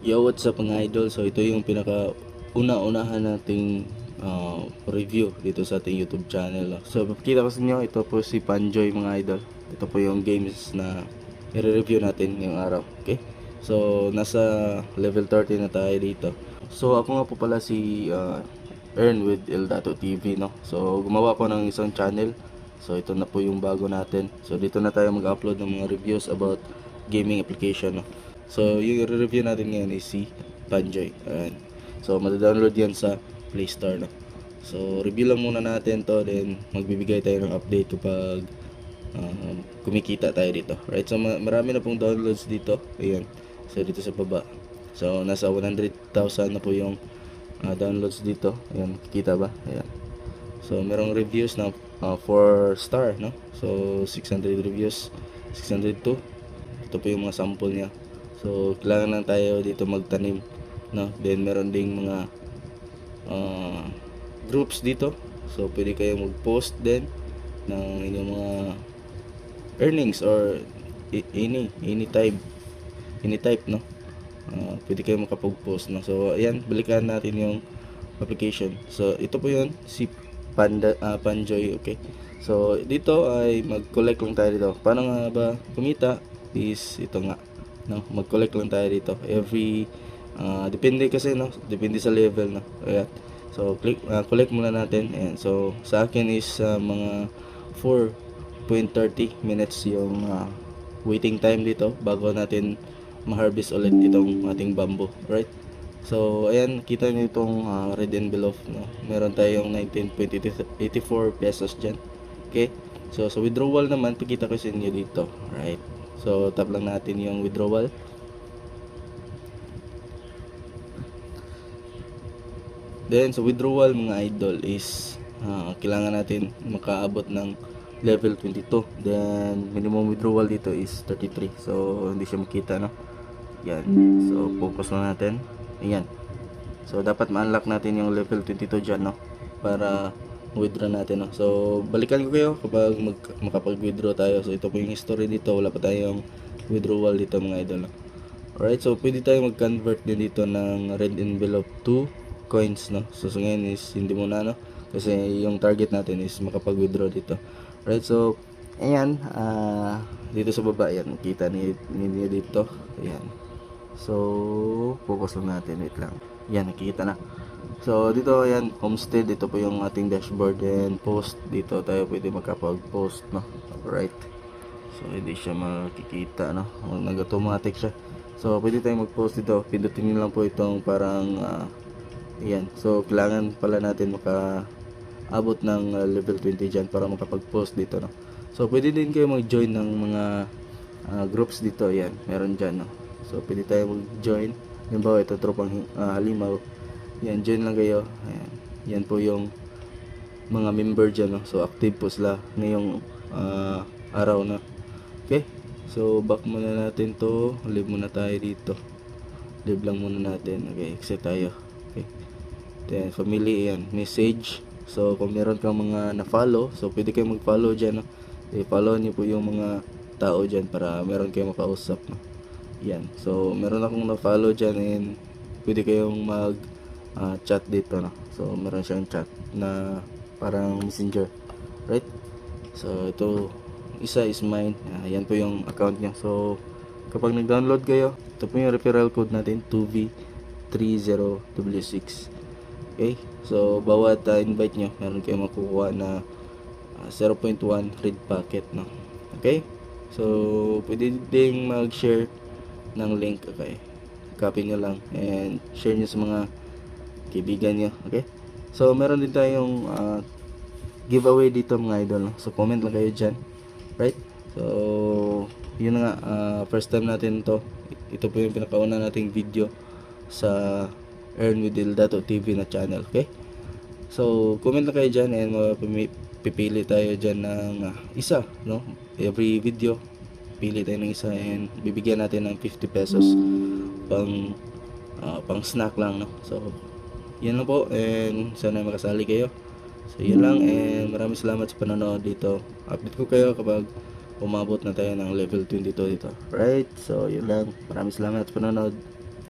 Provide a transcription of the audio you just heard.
Yo, what's up mga idol? So ito yung pinaka una-unahan nating review dito sa ating YouTube channel. So makikita ko sa inyo, ito po si Panjoy mga idol. Ito po yung games na i-review natin yung araw. Okay? So nasa level 30 na tayo dito. So ako nga po pala si Earn with Eldato TV, no? So gumawa ko ng isang channel. So ito na po yung bago natin. So dito na tayo mag-upload ng mga reviews about gaming application, no? So yung i-review natin ngayon is si Panjoy. Ayan. So madadownload yan sa Play Store, no? So review lang muna natin to, then magbibigay tayo ng update kapag kumikita tayo dito. Right? So marami na pong downloads dito. Ayan. So dito sa baba. So nasa 100,000 na po yung downloads dito. Ayan, kita ba? Ayan. So merong reviews na 4 star, no? So 600 reviews, 602. Ito po yung mga sample niya. So kailangan lang tayo dito magtanim, no? Then meron ding mga groups dito. So pwede kayo mag-post din ng inyong mga earnings or any type, no? Pwede kayo makapag-post, no? So ayan, balikan natin yung application. So ito po yun, si Panjoy. Okay, so dito ay mag-collect lang tayo dito. Paano nga ba kumita is ito nga, no? Mag-collect lang tayo dito every depende kasi, no? Depende sa level, no? Ayan. So collect muna natin. Ayan. So sa akin is mga 4.30 minutes yung waiting time dito bago natin ma-harvest ulit itong ating bamboo, right? So ayan, kita niyo itong red envelope, no? Meron tayong 19.84 pesos dyan. Okay, so sa withdrawal naman, pakita ko sa inyo dito, right? So tap lang natin yung withdrawal. Then sa withdrawal mga idol is kailangan natin makaabot ng level 22. Then minimum withdrawal dito is 33. So hindi siya makita, no? Yan. So focus na natin. Ayan. So dapat ma-unlock natin yung level 22 dyan, no? Para withdraw natin, no? So balikan ko kayo kapag makapag-withdraw tayo. So ito po yung history dito. Wala pa tayong withdrawal dito mga idol, no? Alright, so pwede tayo mag-convert din dito ng red envelope to coins, no? So ngayon is hindi muna, no? Kasi yung target natin is makapag-withdraw dito. Alright, so ayan, dito sa baba, yan, kita niyo dito. Ayan. So focus lang natin, wait lang. Yan, nakikita na. So dito, ayan, homestead, ito po yung ating dashboard, and post, dito tayo pwede makapag-post, no? Alright. So hindi siya makikita, no? Nag-automatic siya. So pwede tayong mag-post dito. Pindutin niyo lang po itong parang ayan. So kailangan pala natin maka-abot ng level 20 dyan para makapag-post dito, no? So pwede din kayo mag-join ng mga groups dito. Ayan, meron dyan, no? So pwede tayo mag-join. Halimbawa ito, tropang halimaw. Yan, join lang kayo. Ayan. Yan po yung mga member dyan, no? So active po sila ngayong araw na. Okay, so back muna natin to. Leave muna tayo dito. Leave lang muna natin. Okay, exit tayo. Okay, then family, yan, message. So kung meron kang mga na-follow, so pwede kayo mag-follow dyan, no? I-follow niyo po yung mga tao dyan para meron kayong makausap, no? Yan, so meron akong na-follow dyan, and pwede kayong mag chat dito, no? So meron siyang chat na parang messenger, right? So ito, isa is mine. Yan po yung account niya. So kapag nag-download kayo, ito po yung referral code natin, 2V30W6. Okay, so bawat invite nyo, meron kayong makukuha na 0.1 red packet, no? Okay, so pwede ding mag-share ng link. Okay, copy nyo lang and share nyo sa mga kaibigan nyo. Okay, so meron din tayong giveaway dito mga idol, no? So comment lang kayo dyan, right? So yun na nga, first time natin to. Ito po yung pinakauna nating video sa Earn with Eldato TV na channel. Okay, so comment lang kayo dyan, and pipili tayo dyan ng isa, no? Every video pili tayo ng isa, and bibigyan natin ng 50 pesos pang snack lang, no? So yan lang po, and sana makasali kayo. So yun lang, and maraming salamat sa panonood dito. Update ko kayo kapag umabot na tayo ng level 22 dito. Right? So yun lang, maraming salamat sa panonood.